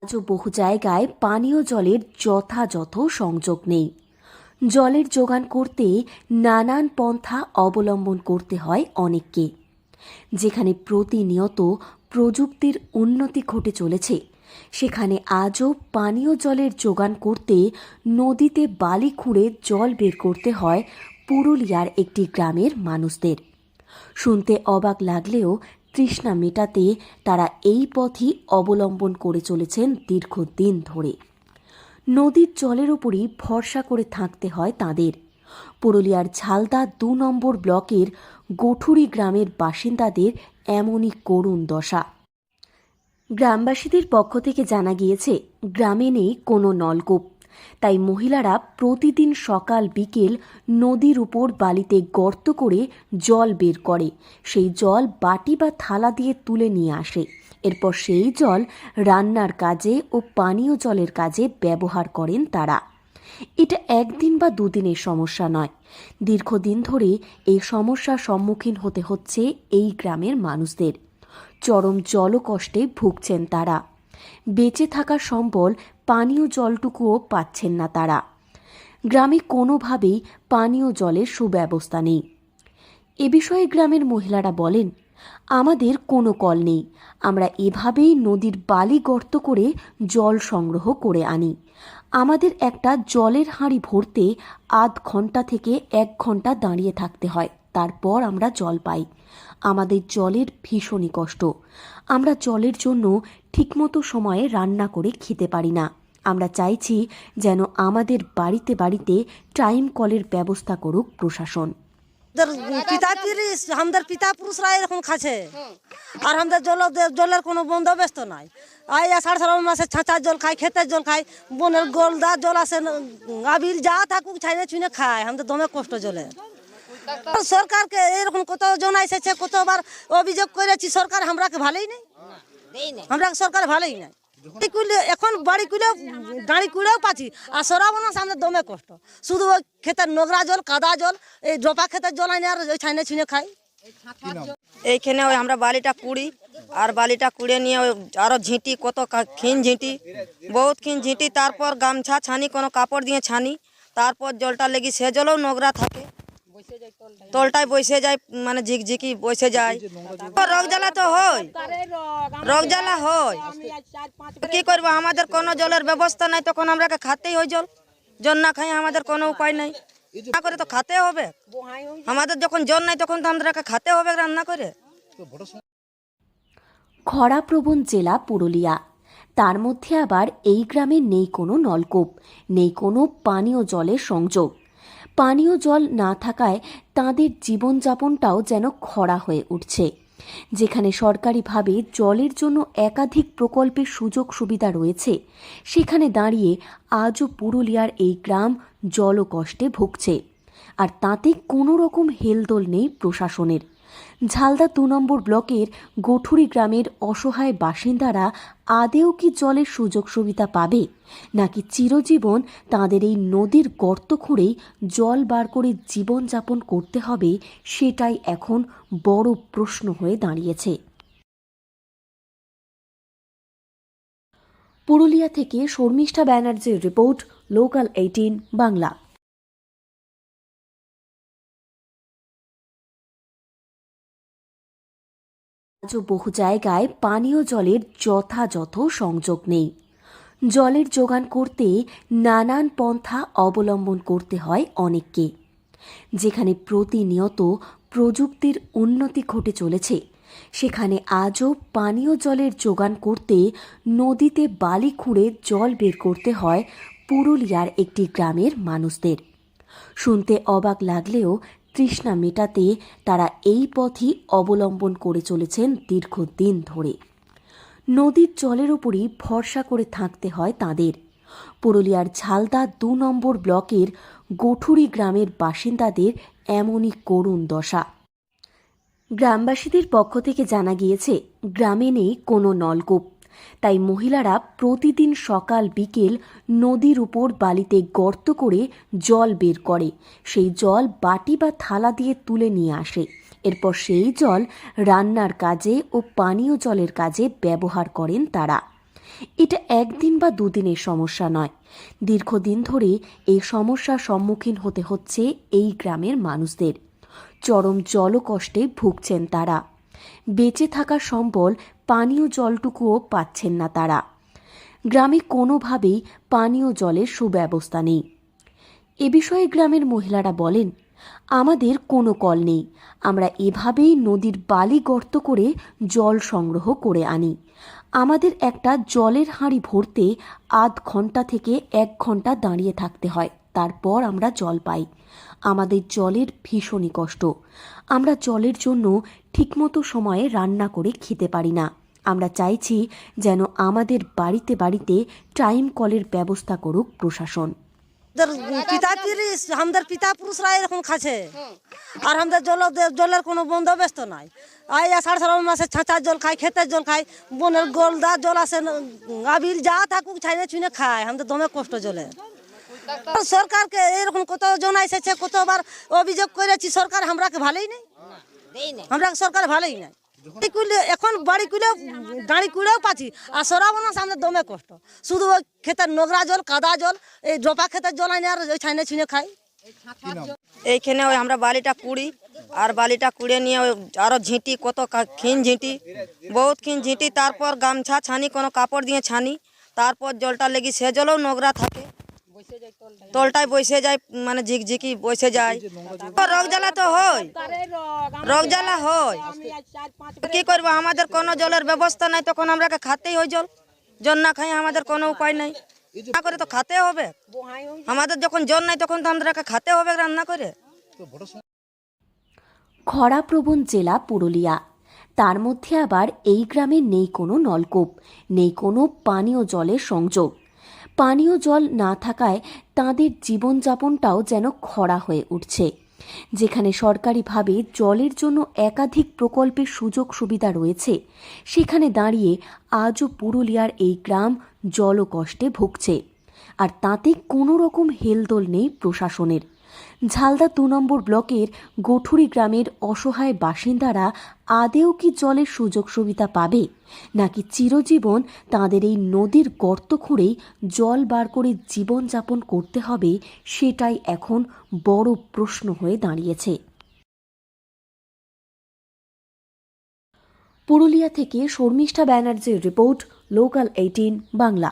আজও বহু জায়গায় পানীয় জলের যথাযথ সংযোগ নেই। জলের যোগান করতে নানান পন্থা অবলম্বন করতে হয় অনেককে। যেখানে প্রতিনিয়ত প্রযুক্তির উন্নতি ঘটে চলেছে, সেখানে আজও পানীয় জলের যোগান করতে নদীতে বালি খুঁড়ে জল বের করতে হয় পুরুলিয়ার একটি গ্রামের মানুষদের। শুনতে অবাক লাগলেও তৃষ্ণা মেটাতে তারা এই পথই অবলম্বন করে চলেছেন দীর্ঘদিন ধরে। নদীর জলের ওপরই ভরসা করে থাকতে হয় তাদের। পুরুলিয়ার ঝালদা ২ নম্বর ব্লকের গঠুরি গ্রামের বাসিন্দাদের এমনই করুণ দশা। গ্রামবাসীদের পক্ষ থেকে জানা গিয়েছে, গ্রামে নেই কোনো নলকূপ, তাই মহিলারা প্রতিদিন সকাল বিকেল নদীর উপর বালিতে গর্ত করে জল বের করে। সেই জল বাটি বা থালা দিয়ে তুলে নিয়ে আসে। এরপর সেই জল রান্নার কাজে ও পানীয় জলের কাজে ব্যবহার করেন তারা। এটা একদিন বা দুদিনের সমস্যা নয়, দীর্ঘদিন ধরে এই সমস্যার সম্মুখীন হতে হচ্ছে এই গ্রামের মানুষদের। চরম জলকষ্টে ভুগছেন তারা। বেঁচে থাকার সম্বল পানীয় জলটুকুও পাচ্ছেন না তারা। গ্রামে কোনোভাবেই পানীয় জলের সুব্যবস্থা নেই। এ বিষয়ে গ্রামের মহিলারা বলেন, আমাদের কোনো কল নেই, আমরা এভাবেই নদীর বালি গর্ত করে জল সংগ্রহ করে আনি। আমাদের একটা জলের হাঁড়ি ভরতে আধ ঘন্টা থেকে ১ ঘন্টা দাঁড়িয়ে থাকতে হয়, তারপর আমরা জল পাই। আমাদের জলের ভীষণই কষ্ট। আমরা জলের জন্য ঠিকমতো সময়ে রান্না করে খেতে পারি না। আমরা চাইছি যেন আমাদের বাড়িতে বাড়িতে টাইম কলের ব্যবস্থা করুক প্রশাসন। আমাদের পিতা পুরুষরা এরকম খাচ্ছে, আর আমাদের জলের কোনো বন্দোবস্ত নাই। আষাঢ় শ্রাবণ মাসে ছাঁচার জল খাই, ক্ষেতের জল খাই, বনের গোলদার জল আসে, আবির যা থাকুক ছাইনে ছুঁনে খায়। আমাদের দমে কষ্ট জলে। সরকারকে এরকম কত জন এসেছে, কতবার অভিযোগ করেছি, সরকার আমরাকে ভালোই নেই, আমরা সরকার ভালোই নাই। এখন বাড়ি কুলেও গাড়ি কুলেও পাচ্ছি, আর শ্রাবণ মাসে আমাদের দমে কষ্ট। শুধু ওই ক্ষেতের নোংরা জল, কাদা জল, এই ডোপা ক্ষেতের জল আনি আর ওই ছাইনে ছুঁনে খাই। এইখানে ওই আমরা বালিটা কুড়ি, আর বালিটা কুড়ে নিয়ে ওই আরো ঝিঁটি, কত খিন ঝিঁটি, বহুত খিন ঝিঁটি, তারপর গামছা ছানি, কোনো কাপড় দিয়ে ছানি, তারপর জলটা লেগে সে জলও নোংরা থাকে, তলটায় বসে যায়, মানে ঝিকঝিকি বসে যায়। রোগ জ্বালা তো হয়, রোগ জ্বালা হয়। কি করবো, আমাদের কোনো জলের ব্যবস্থা নাই, তখন আমরা খাতেই হয় জল। জল না খাই আমাদের কোনো উপায় নাই, না করে তো খাতে হবে। আমাদের যখন জল নাই তখন তো আমাদেরকে খাতে হবে রান্না করে। খরাপ্রবণ জেলা পুরুলিয়া, তার মধ্যে আবার এই গ্রামে নেই কোনো নলকূপ, নেই কোনো পানীয় জলের সংযোগ। পানীয় জল না থাকায় তাঁদের জীবনযাপনটাও যেন খরা হয়ে উঠছে। যেখানে সরকারিভাবে জলের জন্য একাধিক প্রকল্পের সুযোগ সুবিধা রয়েছে, সেখানে দাঁড়িয়ে আজও পুরুলিয়ার এই গ্রাম জলকষ্টে ভুগছে। আর তাতে কোনো রকম হেলদোল নেই প্রশাসনের। ঝালদা ২ নম্বর ব্লকের গঠুরি গ্রামের অসহায় বাসিন্দারা আদেও কি জলের সুযোগ সুবিধা পাবে, নাকি চিরজীবন তাদের এই নদীর গর্ত খুঁড়েই জল বার করে জীবনযাপন করতে হবে, সেটাই এখন বড় প্রশ্ন হয়ে দাঁড়িয়েছে। পুরুলিয়া থেকে শর্মিষ্ঠা ব্যানার্জির রিপোর্ট, লোকাল 18 বাংলা। আজও বহু জায়গায় পানীয় জলের যথাযথ সংযোগ নেই। জলের যোগান করতে নানান পন্থা অবলম্বন করতে হয় অনেককে। যেখানে প্রতিনিয়ত প্রযুক্তির উন্নতি ঘটে চলেছে, সেখানে আজও পানীয় জলের যোগান করতে নদীতে বালি খুঁড়ে জল বের করতে হয় পুরুলিয়ার একটি গ্রামের মানুষদের। শুনতে অবাক লাগলেও তৃষ্ণা মেটাতে তারা এই পথই অবলম্বন করে চলেছেন দীর্ঘদিন ধরে। নদীর জলের ওপরই ভরসা করে থাকতে হয় তাদের। পুরুলিয়ার ঝালদা ২ নম্বর ব্লকের গঠুরি গ্রামের বাসিন্দাদের এমনই করুণ দশা। গ্রামবাসীদের পক্ষ থেকে জানা গিয়েছে, গ্রামে নেই কোনো নলকূপ, তাই মহিলারা প্রতিদিন সকাল বিকেল নদীর উপর বালিতে গর্ত করে জল বের করে। সেই জল বাটি বা থালা দিয়ে তুলে নিয়ে আসে। এরপর সেই জল রান্নার কাজে ও পানীয় জলের কাজে ব্যবহার করেন তারা। এটা একদিন বা দুদিনের সমস্যা নয়, দীর্ঘদিন ধরে এই সমস্যার সম্মুখীন হতে হচ্ছে এই গ্রামের মানুষদের। চরম জলকষ্টে ভুগছেন তারা। বেঁচে থাকার সম্বল পানীয় জলটুকুও পাচ্ছেন না তারা। গ্রামে কোনোভাবেই পানীয় জলের সুব্যবস্থা নেই। এ বিষয়ে গ্রামের মহিলারা বলেন, আমাদের কোনো কল নেই, আমরা এভাবেই নদীর বালি গর্ত করে জল সংগ্রহ করে আনি। আমাদের একটা জলের হাঁড়ি ভরতে আধ ঘন্টা থেকে 1 ঘন্টা দাঁড়িয়ে থাকতে হয়, তারপর আমরা জল পাই। আমাদের জলের ভীষণই কষ্ট। আমরা জলের জন্য ঠিকমতো সময়ে রান্না করে খেতে পারি না। আমরা চাইছি যেন আমাদের বাড়িতে বাড়িতে টাইম কলের ব্যবস্থা করুক প্রশাসন। আমাদের পিতা পুরুষরা এরকম খাচ্ছে, আর আমাদের জলের কোনো বন্দোবস্ত নাই। এই আষাঢ় শ্রাবণ মাসে ছাঁচার জল খাই, ক্ষেতের জল খাই, বনের গোলদা জল আসে, আবিল যা থাকুক ছাইনে ছুঁনে খায়। আমাদের দমে কষ্ট জলে। সরকারকে এরকম কত জন এসেছে, কতবার অভিযোগ করেছি, সরকার আমরাকে ভালোই নেই, আমরা সরকার ভালোই নাই। এখন বাড়ি কুলেও গাড়ি কুলেও পাচ্ছি, আর শ্রাবণ মাসে আমাদের দমে কষ্ট। শুধু ওই ক্ষেতের নোংরা জল, কাদা জল, এই ডোপা ক্ষেতের জল আনি আর ওই ছাইনে ছুঁনে খাই। এইখানে ওই আমরা বালিটা কুড়ি, আর বালিটা কুড়ে নিয়ে ওই আরো ঝিঁটি, কত ক্ষীণ ঝিঁটি, বহুত ক্ষীণ ঝিঁটি, তারপর গামছা ছানি, কোনো কাপড় দিয়ে ছানি, তারপর জলটা লেগে সে জলও নোংরা থাকে, তলটায় বসে যায়, মানে ঝিকঝিকি বসে যায়। রোগ জ্বালা তো হয়, রোগ জ্বালা হয়। কি করবো, আমাদের কোনো জলের ব্যবস্থা নাই, তখন আমরাকে খাতেই হয় জল। জল না খাই আমাদের কোনো উপায় নাই, না করে তো খাতে হবে। আমাদের যখন জল নাই তখন তো আমাদেরকে খাতে হবে রান্না করে। খরাপ্রবণ জেলা পুরুলিয়া, তার মধ্যে আবার এই গ্রামে নেই কোনো নলকূপ, নেই কোনো পানীয় জলের সংযোগ। পানীয় জল না থাকায় তাঁদের জীবনযাপনটাও যেন খরা হয়ে উঠছে। যেখানে সরকারিভাবে জলের জন্য একাধিক প্রকল্পের সুযোগ সুবিধা রয়েছে, সেখানে দাঁড়িয়ে আজও পুরুলিয়ার এই গ্রাম জলকষ্টে ভুগছে, আর তাতে কোনো রকম হেলদোল নেই প্রশাসনের। ঝালদা 2 নম্বর ব্লকের গঠুরি গ্রামের অসহায় বাসিন্দারা আদেও কি জলের সুযোগ সুবিধা পাবে, নাকি চিরজীবন তাদের এই নদীর গর্ত খুঁড়েই জল বার করে জীবনযাপন করতে হবে, সেটাই এখন বড় প্রশ্ন হয়ে দাঁড়িয়েছে। পুরুলিয়া থেকে শর্মিষ্ঠা ব্যানার্জির রিপোর্ট, লোকাল 18 বাংলা।